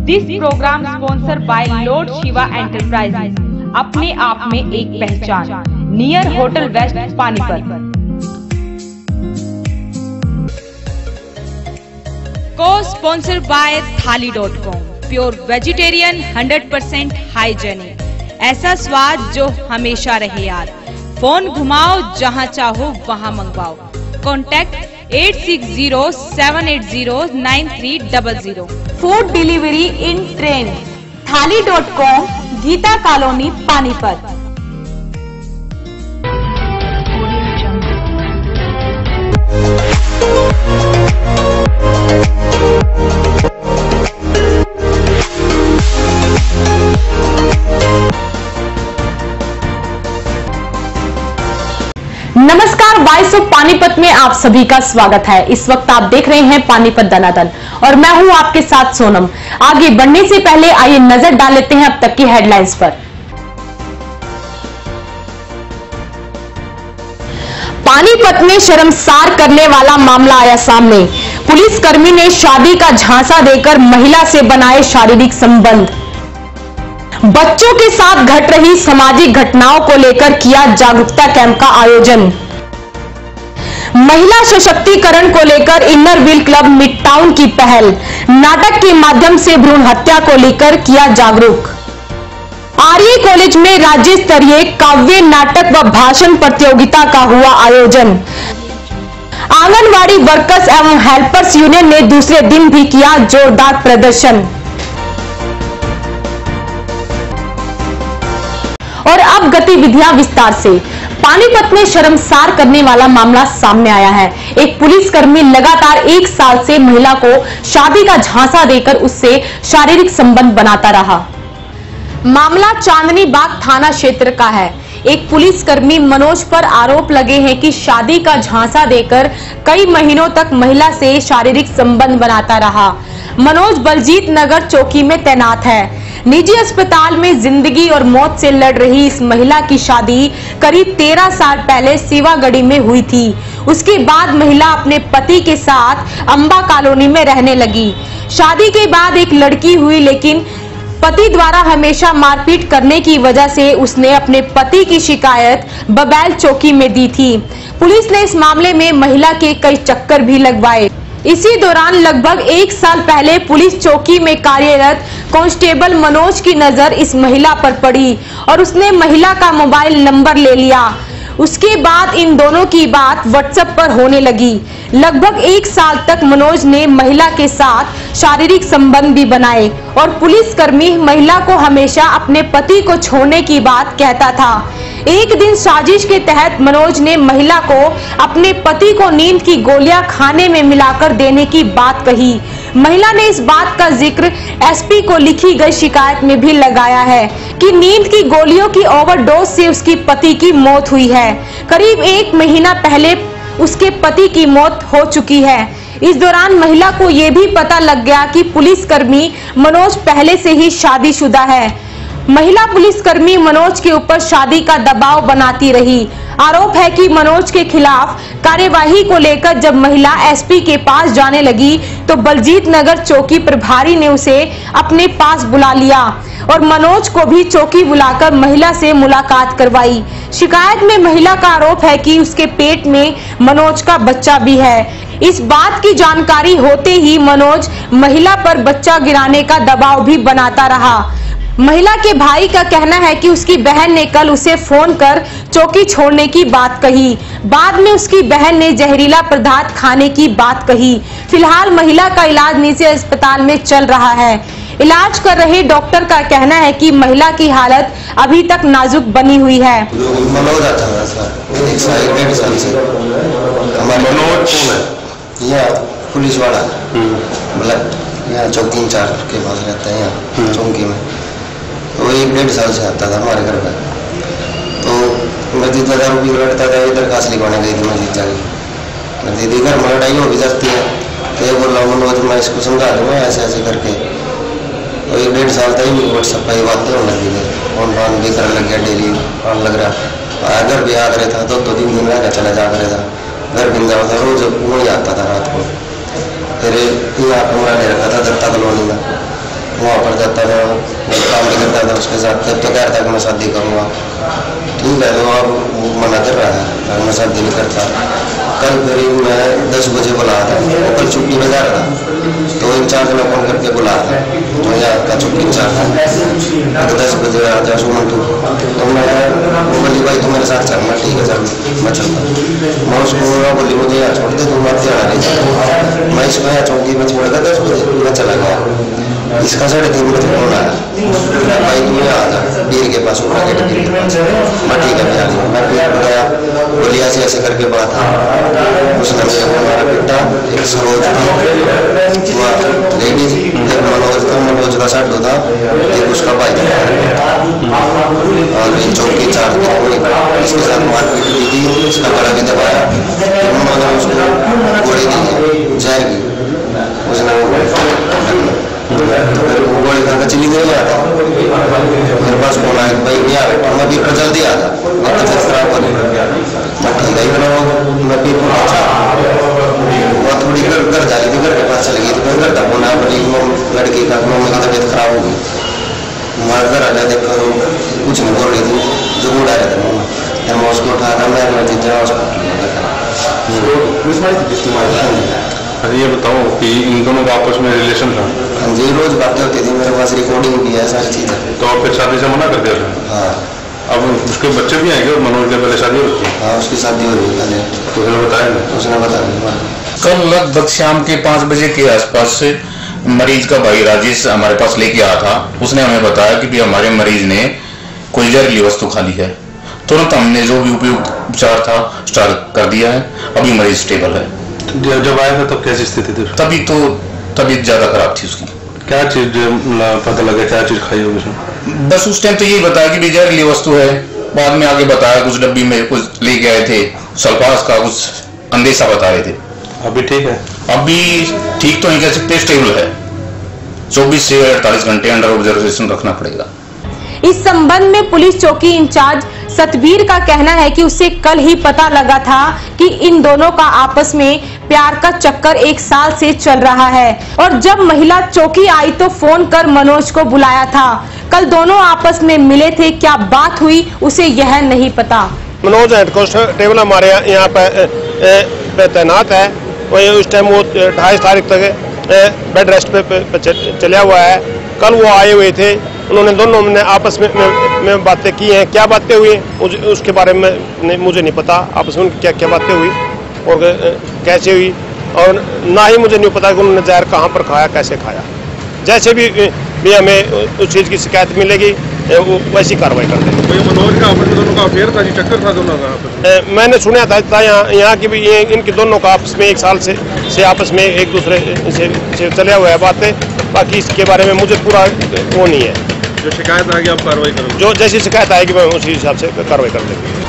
This program sponsor by lord Shiva enterprises, अपने आप में एक पहचान, नियर होटल वेस्ट पानीपत। को स्पॉन्सर बाय थाली.com, प्योर वेजिटेरियन 100% हाइजेनिक, ऐसा स्वाद जो हमेशा रहे याद। फोन घुमाओ, जहां चाहो वहां मंगवाओ। कॉन्टैक्ट 8607809300। फूड डिलीवरी इन ट्रेन, थाली.com, गीता कॉलोनी पानीपत। नमस्कार, वॉइस ऑफ पानीपत में आप सभी का स्वागत है। इस वक्त आप देख रहे हैं पानीपत दनादन और मैं हूं आपके साथ सोनम। आगे बढ़ने से पहले आइए नजर डाल लेते हैं अब तक की हेडलाइंस पर। पानीपत में शर्मसार करने वाला मामला आया सामने। पुलिसकर्मी ने शादी का झांसा देकर महिला से बनाए शारीरिक संबंध। बच्चों के साथ घट रही सामाजिक घटनाओं को लेकर किया जागरूकता कैंप का आयोजन। महिला सशक्तिकरण को लेकर inner wheel club mid town की पहल। नाटक के माध्यम से भ्रूण हत्या को लेकर किया जागरूक। आर्य कॉलेज में राज्य स्तरीय काव्य नाटक व भाषण प्रतियोगिता का हुआ आयोजन। आंगनवाड़ी वर्कर्स एवं हेल्पर्स यूनियन ने दूसरे दिन भी किया जोरदार प्रदर्शन। और अब गतिविधियां विस्तार से। पानीपत में शर्मसार करने वाला मामला सामने आया है। एक पुलिसकर्मी लगातार 1 साल से महिला को शादी का झांसा देकर उससे शारीरिक संबंध बनाता रहा। मामला चांदनी बाग थाना क्षेत्र का है। एक पुलिसकर्मी मनोज पर आरोप लगे हैं कि शादी का झांसा देकर कई महीनों तक महिला से शारीरिक संबंध बनाता रहा। मनोज बलजीत नगर चौकी में तैनात है। निजी अस्पताल में जिंदगी और मौत से लड़ रही इस महिला की शादी करीब 13 साल पहले सिवागढ़ी में हुई थी। उसके बाद महिला अपने पति के साथ अंबा कॉलोनी में रहने लगी। शादी के बाद एक लड़की हुई, लेकिन पति द्वारा हमेशा मारपीट करने की वजह से उसने अपने पति की शिकायत बबैल चौकी में दी थी। पुलिस ने इस मामले में महिला के कई चक्कर भी लगवाए। इसी दौरान लगभग 1 साल पहले पुलिस चौकी में कार्यरत कांस्टेबल मनोज की नजर इस महिला पर पड़ी और उसने महिला का मोबाइल नंबर ले लिया। उसके बाद इन दोनों की बात व्हाट्सएप पर होने लगी। लगभग 1 साल तक मनोज ने महिला के साथ शारीरिक संबंध भी बनाए और पुलिसकर्मी महिला को हमेशा अपने पति को छोड़ने की बात कहता था। एक दिन साजिश के तहत मनोज ने महिला को अपने पति को नींद की गोलियां खाने में मिलाकर देने की बात कही। महिला ने इस बात का जिक्र एसपी को लिखी गई शिकायत में भी लगाया है कि नींद की गोलियों की ओवरडोज से उसकी पति की मौत हुई है। करीब 1 महीना पहले उसके पति की मौत हो चुकी है। इस दौरान महिला को यह भी पता लग गया कि पुलिसकर्मी मनोज पहले से ही शादीशुदा है। महिला पुलिसकर्मी मनोज के ऊपर शादी का दबाव बनाती रही। आरोप है कि मनोज के खिलाफ कार्यवाही को लेकर जब महिला एसपी के पास जाने लगी तो बलजीत नगर चौकी प्रभारी ने उसे अपने पास बुला लिया और मनोज को भी चौकी बुलाकर महिला से मुलाकात करवाई। शिकायत में महिला का आरोप है कि उसके पेट में मनोज का बच्चा भी है। इस बात की जानकारी होते ही मनोज महिला पर बच्चा गिराने का दबाव भी बनाता रहा। महिला के भाई का कहना है कि उसकी बहन ने कल उसे फोन कर चौकी छोड़ने की बात कही। बाद में उसकी बहन ने जहरीला पदार्थ खाने की बात कही। फिलहाल महिला का इलाज निजी अस्पताल में चल रहा है। इलाज कर रहे डॉक्टर का कहना है कि महिला की हालत अभी तक नाजुक बनी हुई है। पुलिस वाला यहाँ चौकी इंचार्ज के पास रहता है, यहाँ चौकी में। तो 1-1.5 साल से आता था हमारे घर पे। तो मैं दीदा दारू पी लड़ता था, इधर दरखास्त लिखवाने गई थी मैं जीता की। मैं दीदी घर में लड़ाई हो भी जाती है तो ये बोल रहा हूँ मनोज मैं इसको समझा दूँगा ऐसे ऐसे करके। तो 1-1.5 साल तक ही व्हाट्सएप पर ही बातें होने लगी थी। फोन फान भी करने लग गया, डेली फोन लग रहा। घर भी आ रहा था तो 2-3 दिन रह चला जा रहा था। घर भी जाता था, रोज वहीं आता था रात को। फिर यहाँ कमरा ले रखा था दत्ता कॉलोनी में, वहाँ जाता था, काम भी करता था उसके साथ। तब तो कह रहा था कि मैं शादी करूँगा, ठीक है, तो अब वो मना कर रहा है, मैं शादी नहीं करता। कल फिर मैं 10 बजे बुलाया था, वो कल छुट्टी में जा रहा था, तो इंचार्ज ने फोन करके बुलाया था, तो यहाँ का छुट्टी इंचार्ज था, तो 10 बजे आ जा सुमन तू। तो मैं बोली भाई तो मेरे साथ चलना, ठीक है सर मैं चलता। मैं उसको बोली मुझे यहाँ छोड़ दे, तुम बात यहाँ नहीं चलता। मैं इसको यहाँ चौकी में छोड़कर 10 बजे मैं चला गया। इसका 3:30 बजे फोन आया, भाई तुम यहाँ आ जा बीर के पास, उठा के बीर के पास। मैं ठीक है मैं आ गया। मैं बीर पर गया, बोली ऐसे ऐसे करके बात है, उसने मेरे को मारा पिटा। एक सरोज लेडीज, एक मनोज का साथ था, एक उसका भाई था, और चौकी 4 इसके साथ मारपीट की थी, इसका गला भी दबाया। उन्होंने उसको गोली दी जाएगी, उसने वो गोली खाकर चली गई। आता मेरे पास फोन आया भाई नहीं आ बैठा, मैं भी जल्दी आ जा, मैं तबियत खराब हो रही। मैं ठीक है, मैं भी पहुंचा, वह थोड़ी घर जा रही थी, घर के पास चली गई थी। मैं घर था बोला बोली लड़की का मम्मी की तबीयत खराब हो गई। मैं घर आ गया, देखा कुछ नहीं बोल रही थी, जो उड़ा रहे थे। मैं उसको उठा था, मैं जीता ये बताओ कि इन दोनों का आपस में रिलेशन था? हाँ जी, रोज बातें होती थी, मेरे पास रिकॉर्डिंग भी है, सारी चीज़ें। तो आप फिर शादी से मना कर दिया था? हाँ। अब उसके बच्चे भी आएंगे? मनोज के पहले शादी होती है? हाँ उसकी शादी हो रही पहले। तो उसने बताया नहीं? उसने बताया। कल लगभग शाम के 5 बजे के आसपास से मरीज का भाई राजेश हमारे पास लेके आया था। उसने हमें बताया कि भी हमारे मरीज ने कोई जहरीली वस्तु खा ली है। तुरंत हमने जो भी उपयुक्त उपचार था स्टार्ट कर दिया है, अभी मरीज स्टेबल है। जब आया था तब कैसी स्थिति थी? तभी तो तबीयत ज्यादा खराब थी उसकी। क्या चीज पता लगा, क्या चीज खाई होगी उसने? बस उस टाइम तो यही बताया कि जहरीली वस्तु है। बाद में आगे बताया कुछ डब्बी में कुछ लेके आए थे, सल्फास का कुछ अंदेशा बता रहे थे। अभी ठीक है? अभी ठीक तो नहीं कह सकते, स्टेबल है। 24 से 48 घंटे अंडर ऑब्जर्वेशन रखना पड़ेगा। इस संबंध में पुलिस चौकी इंचार्ज सतबीर का कहना है कि उसे कल ही पता लगा था कि इन दोनों का आपस में प्यार का चक्कर 1 साल से चल रहा है, और जब महिला चौकी आई तो फोन कर मनोज को बुलाया था। कल दोनों आपस में मिले थे, क्या बात हुई उसे यह नहीं पता। मनोज हेड कांस्टेबल हमारे यहाँ पे तैनात है, वही उस टाइम वो 28 तारीख तक बेड रेस्ट पे चला हुआ है। कल वो आए हुए थे, उन्होंने दोनों ने आपस में बातें की हैं। क्या बातें हुई उसके बारे में मुझे नहीं पता, आपस में क्या क्या बातें हुई और कैसे हुई, और ना ही मुझे नहीं पता कि उन्होंने जहर कहाँ पर खाया, कैसे खाया। जैसे भी हमें उस चीज़ की शिकायत मिलेगी वैसी कार्रवाई कर देंगे। मनोज का दोनों का अफेयर था, चक्कर था दोनों का? मैंने सुना था यहाँ की भी इनके दोनों का आपस में 1 साल से आपस में एक दूसरे से चले हुए है बातें। बाकी इसके बारे में मुझे पूरा वो नहीं है। जो शिकायत आएगी आप कार्रवाई करोगे? जो जैसी शिकायत आएगी मैं उसी हिसाब से कार्रवाई कर देंगे।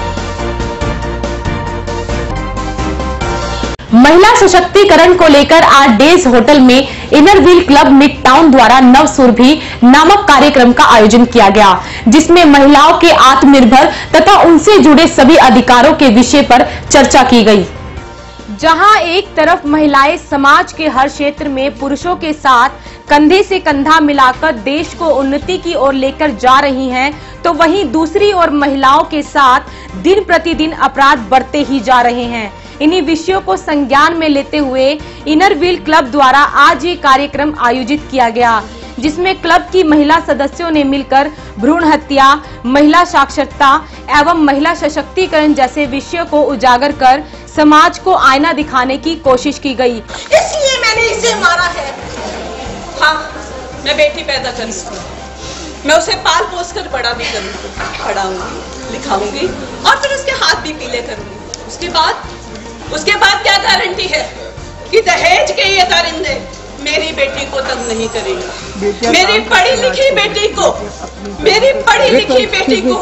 महिला सशक्तिकरण को लेकर आज डेज होटल में inner wheel club mid town द्वारा नव सुरभि नामक कार्यक्रम का आयोजन किया गया, जिसमें महिलाओं के आत्मनिर्भर तथा उनसे जुड़े सभी अधिकारों के विषय पर चर्चा की गई। जहां एक तरफ महिलाएं समाज के हर क्षेत्र में पुरुषों के साथ कंधे से कंधा मिलाकर देश को उन्नति की ओर लेकर जा रही हैं, तो वहीं दूसरी ओर महिलाओं के साथ दिन प्रतिदिन अपराध बढ़ते ही जा रहे हैं। इन्हीं विषयों को संज्ञान में लेते हुए इनर व्हील क्लब द्वारा आज ये कार्यक्रम आयोजित किया गया, जिसमें क्लब की महिला सदस्यों ने मिलकर भ्रूण हत्या, महिला साक्षरता एवं महिला सशक्तिकरण जैसे विषयों को उजागर कर समाज को आईना दिखाने की कोशिश की गई। इसलिए मैंने इसे मारा है। हाँ, मैं बेटी पैदा करूंगी, मैं उसे पाल पोस कर बड़ा भी करूंगी, पढ़ाऊंगी, लिखाऊंगी और फिर उसके हाथ भी पीले करूंगी। उसके बाद क्या गारंटी है कि दहेज के ये दरिंदे मेरी बेटी को तंग नहीं करेंगे। मेरी पढ़ी लिखी बेटी को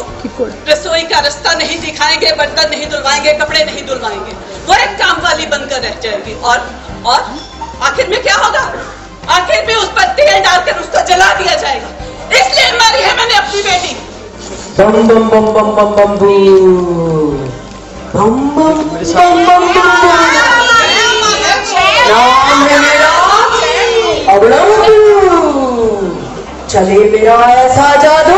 रसोई का रास्ता नहीं दिखाएंगे, बर्तन नहीं धुलवाएंगे, कपड़े नहीं धुलवाएंगे, वो एक काम वाली बनकर रह जाएगी। और आखिर में क्या होगा? आखिर में उस पर तेल डालकर उसको जला दिया जाएगा। इसलिए मारी है मैंने अपनी बेटी। बम बम बम बम बम बम बम नाम है मेरा चले मेरा ऐसा जादू,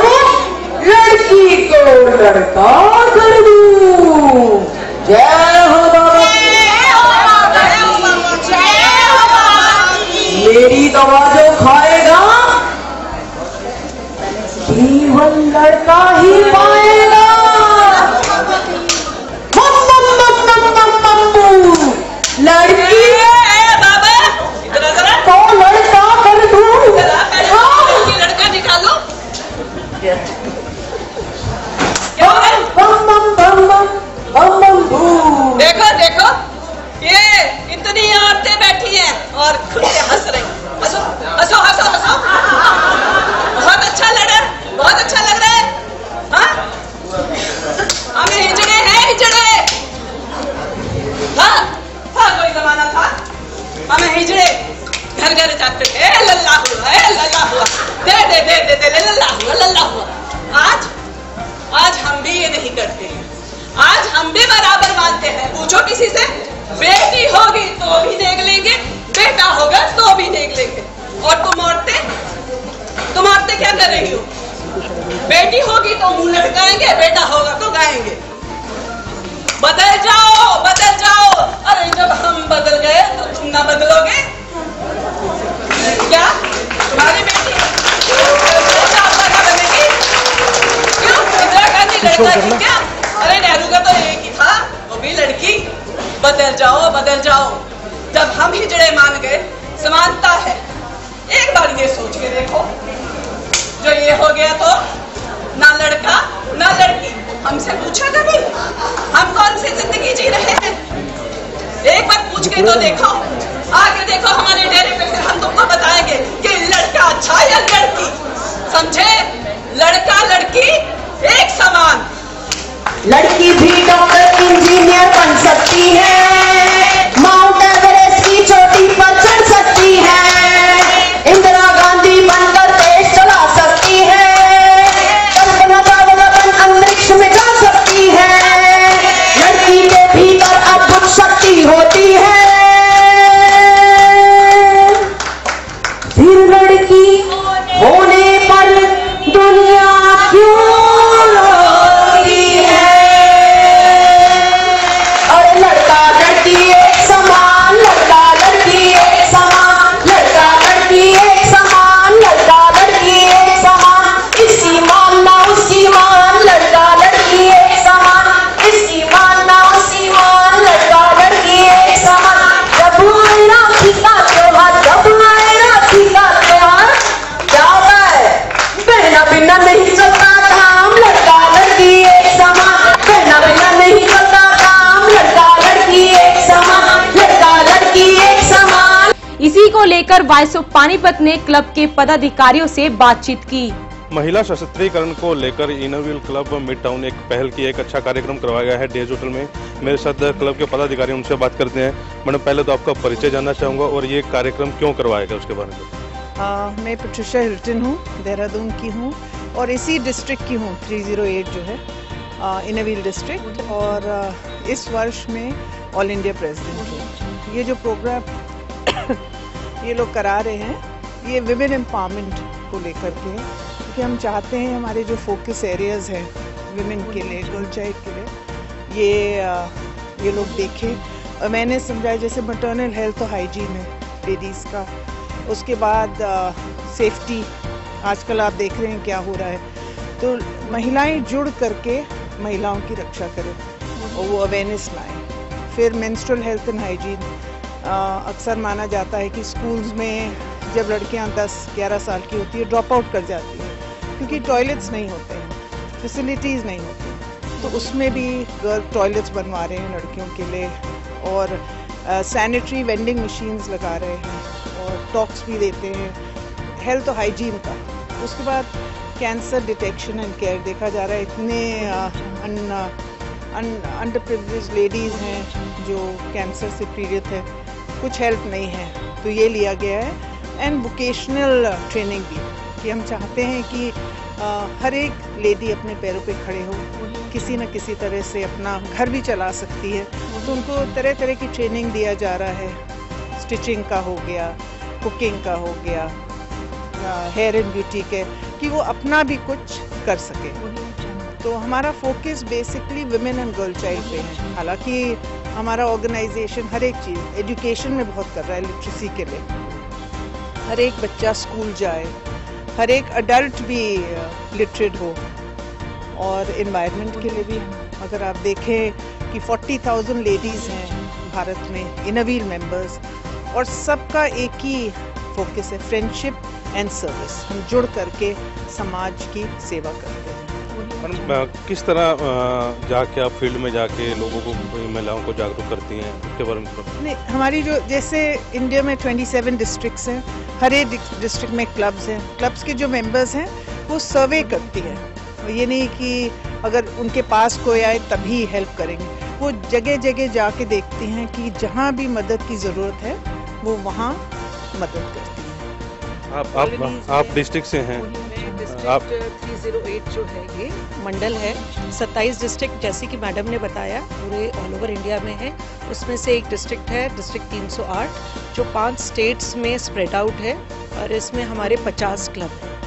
लड़की को लड़का कर दूं। जय हो बाबा, मेरी दवा जो खाएगा केवल लड़का ही पाएगा। लड़की बाबा को लड़का कर दूं। लड़का निकालो। देखो देखो, ये इतनी औरतें बैठी हैं और खुद से हंस रही। हंसो हंसो हंसो हंसो, बहुत अच्छा लग रहा है, बहुत अच्छा लग रहा है। हाँ, हमें हिजड़े हैं, हिजड़े। हाँ हाँ, कोई जमाना था हमें हिजड़े घर घर जाते थे, लल्ला हुआ है, लल्ला हुआ, दे दे दे दे दे, लल्ला हुआ, लल्ला हुआ। आज हम भी ये नहीं करते हैं। आज हम भी बराबर मानते हैं। पूछो किसी से, बेटी होगी तो भी देख लेंगे, बेटा होगा तो भी देख लेंगे। और तुम औरतें क्या कर रही हो? बेटी होगी तो मुंह लटकाएंगे, बेटा होगा तो गाएंगे। बदल जाओ, बदल जाओ। अरे जब हम बदल गए तो तुम ना बदलोगे क्या? तुम्हारी बेटी बनेगी क्यों? इंदिरा गांधी लड़का थी क्या? अरे नेहरू का तो एक ही था, वो भी लड़की। बदल जाओ, बदल जाओ। जब हम हिजड़े मान गए, समानता है। एक बार ये सोच के देखो, जो ये हो गया तो ना लड़का ना लड़की। हमसे पूछा कभी हम कौन सी जिंदगी जी रहे हैं? एक बार पूछ के तो देखो, आगे देखो हमारे डेरे पे, फिर हम तुमको बताएंगे कि लड़का अच्छा या लड़की। समझे? लड़का लड़की एक समान। लड़की भी डॉक्टर इंजीनियर बन सकती है, माउंट एवरेस्ट की चोटी पर चढ़ सकती है, इंदिरा गांधी बनकर देश चला सकती है, कल्पना चावला बन अंतरिक्ष में जा सकती है। लड़की के भीतर अद्भुत शक्ति होती है। फिर लड़की होने पर दुनिया क्यों को लेकर वॉइस ऑफ पानीपत ने क्लब के पदाधिकारियों से बातचीत की। महिला सशक्तिकरण को लेकर इनोवेल क्लब मिड टाउन एक पहल की, एक अच्छा कार्यक्रम करवाया गया है डेज होटल में। मेरे साथ क्लब के पदाधिकारी, उनसे बात करते हैं। मैडम, पहले तो आपका परिचय जानना चाहूँगा और ये कार्यक्रम क्यों करवाया गया उसके बारे में। मैं पेट्रिशिया हिल्टन हूँ, देहरादून की हूँ और इसी डिस्ट्रिक्ट की हूँ, 308 जो है इनोवेल डिस्ट्रिक्ट, और इस वर्ष में ऑल इंडिया प्रेसिडेंट हूँ। ये जो प्रोग्राम ये लोग करा रहे हैं, ये विमेन एम्पावरमेंट को लेकर के, क्योंकि हम चाहते हैं हमारे जो फोकस एरियाज़ हैं विमेन के लिए, गर्ल चाइल्ड के लिए, ये लोग देखें। और मैंने समझा जैसे मैटरनल हेल्थ और हाइजीन है लेडीज़ का, उसके बाद सेफ्टी, आजकल आप देख रहे हैं क्या हो रहा है, तो महिलाएं जुड़ करके महिलाओं की रक्षा करें और वो अवेयरनेस लाएं। फिर मेंस्ट्रुअल हेल्थ एंड हाइजीन, अक्सर माना जाता है कि स्कूल्स में जब लड़कियां 10-11 साल की होती है ड्रॉप आउट कर जाती है क्योंकि टॉयलेट्स नहीं होते हैं, फैसिलिटीज़ नहीं होती, तो उसमें भी गर्ल टॉयलेट्स बनवा रहे हैं लड़कियों के लिए, और सैनिटरी वेंडिंग मशीन्स लगा रहे हैं और टॉक्स भी देते हैं हेल्थ और हाइजीन का। उसके बाद कैंसर डिटेक्शन एंड केयर देखा जा रहा है, इतने अंडर प्रिविलेज्ड लेडीज़ हैं जो कैंसर से पीड़ित है, कुछ हेल्प नहीं है, तो ये लिया गया है। एंड वोकेशनल ट्रेनिंग भी, कि हम चाहते हैं कि हर एक लेडी अपने पैरों पे खड़े हो, किसी न किसी तरह से अपना घर भी चला सकती है, तो उनको तरह तरह की ट्रेनिंग दिया जा रहा है। स्टिचिंग का हो गया, कुकिंग का हो गया, हेयर एंड ब्यूटी के, कि वो अपना भी कुछ कर सके। तो हमारा focus basically women and girl child पे है। हालांकि हमारा ऑर्गेनाइजेशन हर एक चीज़ एजुकेशन में बहुत कर रहा है, लिटरेसी के लिए हर एक बच्चा स्कूल जाए, हर एक अडल्ट भी लिटरेट हो, और इन्वायरमेंट के लिए भी। अगर आप देखें कि 40,000 लेडीज़ हैं भारत में इनोव्हील मेंबर्स, और सबका एक ही फोकस है, फ्रेंडशिप एंड सर्विस। हम जुड़ करके समाज की सेवा करते हैं। किस तरह जाके आप फील्ड में जाके लोगों को, महिलाओं को जागरूक करती हैं, उसके बारे में? नहीं, हमारी जो जैसे इंडिया में 27 डिस्ट्रिक्ट्स हैं, हर एक डिस्ट्रिक्ट में क्लब्स हैं। क्लब्स के जो मेंबर्स हैं वो सर्वे करती हैं। ये नहीं कि अगर उनके पास कोई आए तभी हेल्प करेंगे, वो जगह जगह जाके देखती हैं कि जहाँ भी मदद की ज़रूरत है वो वहाँ मदद करती हैं। आप डिस्ट्रिक्ट से हैं? आप 308 जो है ये मंडल है, 27 डिस्ट्रिक्ट जैसे कि मैडम ने बताया पूरे ऑल ओवर इंडिया में है। उसमें से एक डिस्ट्रिक्ट है डिस्ट्रिक्ट 308 जो 5 स्टेट्स में स्प्रेड आउट है, और इसमें हमारे 50 क्लब हैं।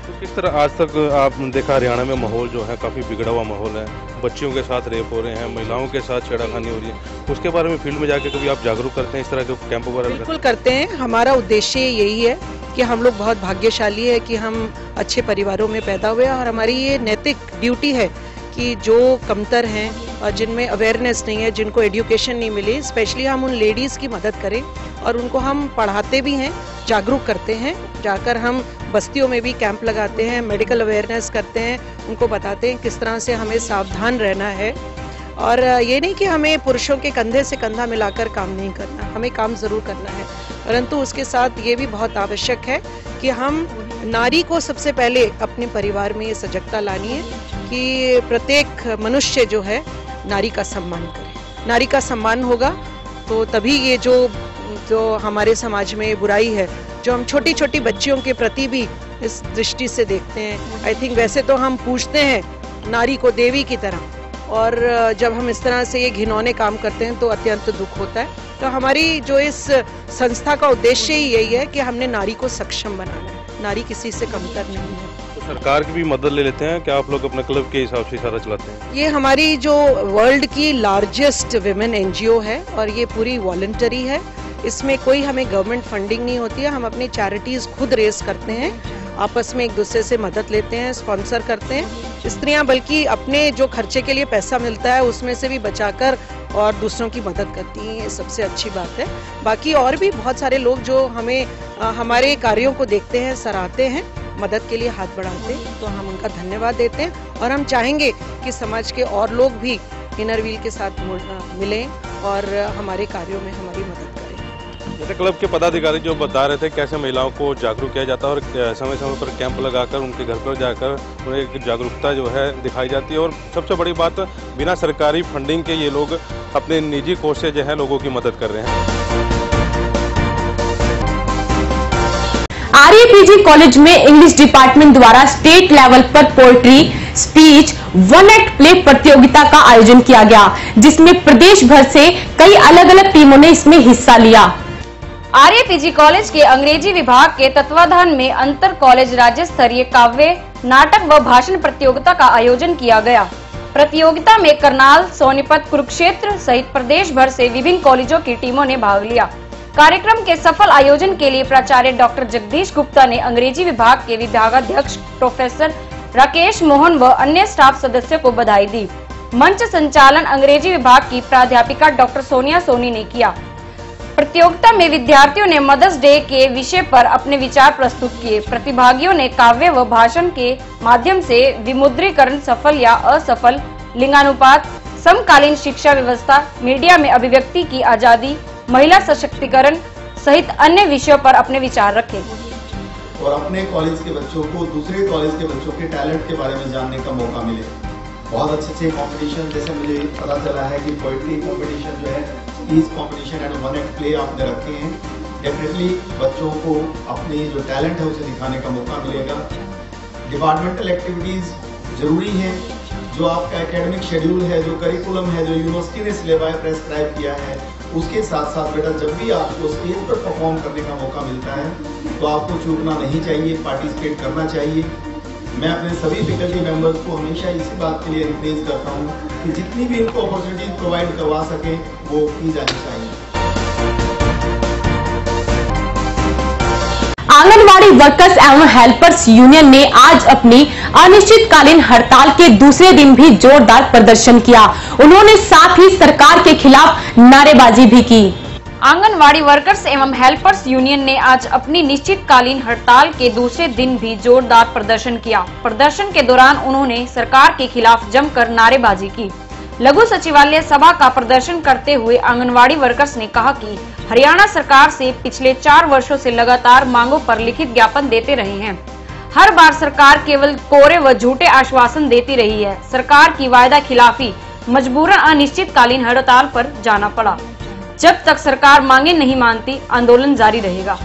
तो किस तरह आज तक आपने देखा हरियाणा में माहौल जो है काफ़ी बिगड़ा हुआ माहौल है, बच्चियों के साथ रेप हो रहे हैं, महिलाओं के साथ छेड़खानी हो रही है, उसके बारे में फील्ड में जाके कभी आप जागरूक करते हैं, इस तरह के कैंप वगैरह? बिल्कुल करते हैं। हमारा उद्देश्य यही है कि हम लोग बहुत भाग्यशाली है कि हम अच्छे परिवारों में पैदा हुए, और हमारी ये नैतिक ड्यूटी है कि जो कमतर हैं और जिनमें अवेयरनेस नहीं है, जिनको एजुकेशन नहीं मिली, स्पेशली हम उन लेडीज़ की मदद करें, और उनको हम पढ़ाते भी हैं, जागरूक करते हैं। जाकर हम बस्तियों में भी कैंप लगाते हैं, मेडिकल अवेयरनेस करते हैं, उनको बताते हैं किस तरह से हमें सावधान रहना है। और ये नहीं कि हमें पुरुषों के कंधे से कंधा मिलाकर काम नहीं करना, हमें काम ज़रूर करना है, परंतु उसके साथ ये भी बहुत आवश्यक है कि हम नारी को सबसे पहले अपने परिवार में ये सजगता लानी है कि प्रत्येक मनुष्य जो है नारी का सम्मान करे। नारी का सम्मान होगा तो तभी ये जो हमारे समाज में बुराई है, जो हम छोटी छोटी बच्चियों के प्रति भी इस दृष्टि से देखते हैं। आई थिंक वैसे तो हम पूछते हैं नारी को देवी की तरह, और जब हम इस तरह से ये घिनौने काम करते हैं तो अत्यंत दुख होता है। तो हमारी जो इस संस्था का उद्देश्य ही यही है कि हमने नारी को सक्षम बनाना है, नारी किसी से कमतर नहीं है। तो सरकार की भी मदद ले लेते हैं क्या आप लोग अपने क्लब के हिसाब से सारा चलाते हैं? ये हमारी जो वर्ल्ड की लार्जेस्ट विमेन NGO है, और ये पूरी वॉलंटरी है। इसमें कोई हमें गवर्नमेंट फंडिंग नहीं होती है, हम अपनी चैरिटीज़ खुद रेस करते हैं, आपस में एक दूसरे से मदद लेते हैं, स्पॉन्सर करते हैं। स्त्रियां बल्कि अपने जो खर्चे के लिए पैसा मिलता है उसमें से भी बचाकर और दूसरों की मदद करती हैं, ये सबसे अच्छी बात है। बाकी और भी बहुत सारे लोग जो हमें हमारे कार्यों को देखते हैं, सराहते हैं, मदद के लिए हाथ बढ़ाते हैं, तो हम उनका धन्यवाद देते हैं। और हम चाहेंगे कि समाज के और लोग भी इनरव्हील के साथ मिलें और हमारे कार्यों में हमारी मदद करें। जैसे क्लब के पदाधिकारी जो बता रहे थे कैसे महिलाओं को जागरूक किया जाता है, और समय समय पर कैंप लगाकर उनके घर पर जाकर उन्हें एक जागरूकता जो है दिखाई जाती है, और सबसे बड़ी बात बिना सरकारी फंडिंग के ये लोग अपने निजी कोर्स से जो है लोगों की मदद कर रहे हैं। RAPG कॉलेज में इंग्लिश डिपार्टमेंट द्वारा स्टेट लेवल पर poetry, speech, one act play प्रतियोगिता का आयोजन किया गया, जिसमें प्रदेश भर से कई अलग अलग टीमों ने इसमें हिस्सा लिया। RAPG कॉलेज के अंग्रेजी विभाग के तत्वाधान में अंतर कॉलेज राज्य स्तरीय काव्य, नाटक व भाषण प्रतियोगिता का आयोजन किया गया। प्रतियोगिता में करनाल, सोनीपत, कुरुक्षेत्र सहित प्रदेश भर से विभिन्न कॉलेजों की टीमों ने भाग लिया। कार्यक्रम के सफल आयोजन के लिए प्राचार्य डॉक्टर जगदीश गुप्ता ने अंग्रेजी विभाग के विभागाध्यक्ष प्रोफेसर राकेश मोहन व अन्य स्टाफ सदस्यों को बधाई दी। मंच संचालन अंग्रेजी विभाग की प्राध्यापिका डॉक्टर सोनिया सोनी ने किया। प्रतियोगिता में विद्यार्थियों ने मदर्स डे के विषय पर अपने विचार प्रस्तुत किए। प्रतिभागियों ने काव्य व भाषण के माध्यम से विमुद्रीकरण, सफल या असफल, लिंगानुपात, समकालीन शिक्षा व्यवस्था, मीडिया में अभिव्यक्ति की आजादी, महिला सशक्तिकरण सहित अन्य विषयों पर अपने विचार रखे और अपने कॉलेज के बच्चों को दूसरे कॉलेज के बच्चों के टैलेंट के बारे में जानने का मौका मिले। बहुत अच्छे कंपटीशन, जैसे मुझे पता चला है कि पोएट्री कंपटीशन जो है, speech competition and one act play आपने रखे हैं। डेफिनेटली बच्चों को अपनी जो टैलेंट है उसे दिखाने का मौका मिलेगा। डिपार्टमेंटल एक्टिविटीज़ जरूरी हैं, जो आपका एकेडमिक शेड्यूल है, जो करिकुलम है, जो यूनिवर्सिटी ने सिलेबस प्रेस्क्राइब किया है, उसके साथ साथ बेटा जब भी आपको स्टेज पर परफॉर्म करने का मौका मिलता है तो आपको चूकना नहीं चाहिए, पार्टिसिपेट करना चाहिए। मैं अपने सभी फैकल्टी मेंबर्स को हमेशा इसी बात के लिए एनकरेज करता हूँ कि जितनी भी इनको अपॉर्चुनिटी प्रोवाइड करवा सके वो की जानी चाहिए। आंगनवाड़ी वर्कर्स एवं हेल्पर्स यूनियन ने आज अपनी अनिश्चितकालीन हड़ताल के दूसरे दिन भी जोरदार प्रदर्शन किया। उन्होंने साथ ही सरकार के खिलाफ नारेबाजी भी की। आंगनवाड़ी वर्कर्स एवं हेल्पर्स यूनियन ने आज अपनी निश्चितकालीन हड़ताल के दूसरे दिन भी जोरदार प्रदर्शन किया। प्रदर्शन के दौरान उन्होंने सरकार के खिलाफ जमकर नारेबाजी की। लघु सचिवालय सभा का प्रदर्शन करते हुए आंगनवाड़ी वर्कर्स ने कहा कि हरियाणा सरकार से पिछले 4 वर्षों से लगातार मांगों पर लिखित ज्ञापन देते रहे हैं। हर बार सरकार केवल कोरे व झूठे आश्वासन देती रही है। सरकार की वायदा खिलाफी मजबूरन अनिश्चितकालीन हड़ताल पर जाना पड़ा। जब तक सरकार मांगे नहीं मानती, आंदोलन जारी रहेगा।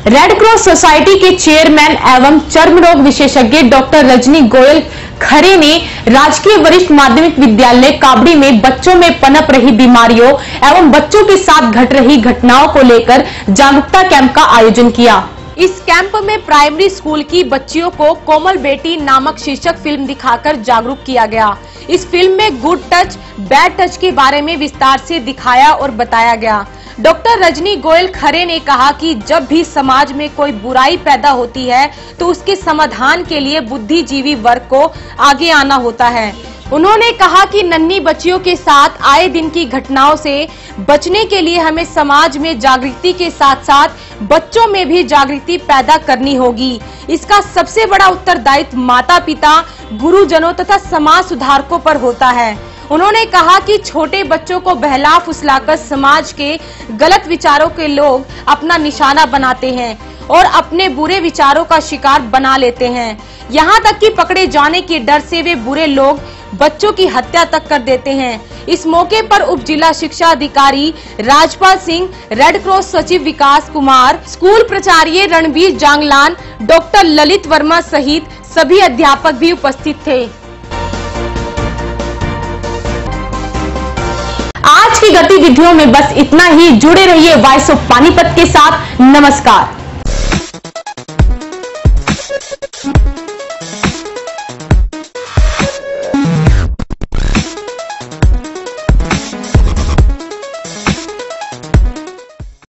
रेड क्रॉस सोसाइटी के चेयरमैन एवं चर्म रोग विशेषज्ञ डॉक्टर रजनी गोयल खरे ने राजकीय वरिष्ठ माध्यमिक विद्यालय काबड़ी में बच्चों में पनप रही बीमारियों एवं बच्चों के साथ घट रही घटनाओं को लेकर जागरूकता कैंप का आयोजन किया। इस कैंप में प्राइमरी स्कूल की बच्चियों को कोमल बेटी नामक शीर्षक फिल्म दिखाकर जागरूक किया गया। इस फिल्म में गुड टच, बैड टच के बारे में विस्तार से दिखाया और बताया गया। डॉक्टर रजनी गोयल खरे ने कहा कि जब भी समाज में कोई बुराई पैदा होती है तो उसके समाधान के लिए बुद्धिजीवी वर्ग को आगे आना होता है। उन्होंने कहा कि नन्ही बच्चियों के साथ आए दिन की घटनाओं से बचने के लिए हमें समाज में जागृति के साथ साथ बच्चों में भी जागृति पैदा करनी होगी। इसका सबसे बड़ा उत्तरदायित्व माता पिता, गुरुजनों तथा समाज सुधारकों पर होता है। उन्होंने कहा कि छोटे बच्चों को बहला फुसलाकर समाज के गलत विचारों के लोग अपना निशाना बनाते हैं और अपने बुरे विचारों का शिकार बना लेते हैं। यहाँ तक कि पकड़े जाने के डर से वे बुरे लोग बच्चों की हत्या तक कर देते हैं। इस मौके पर उप जिला शिक्षा अधिकारी राजपाल सिंह, रेड क्रॉस सचिव विकास कुमार, स्कूल प्राचार्य रणबीर जांगलान, डॉक्टर ललित वर्मा सहित सभी अध्यापक भी उपस्थित थे। आज की गतिविधियों में बस इतना ही। जुड़े रहिए वॉइस ऑफ पानीपत के साथ। नमस्कार।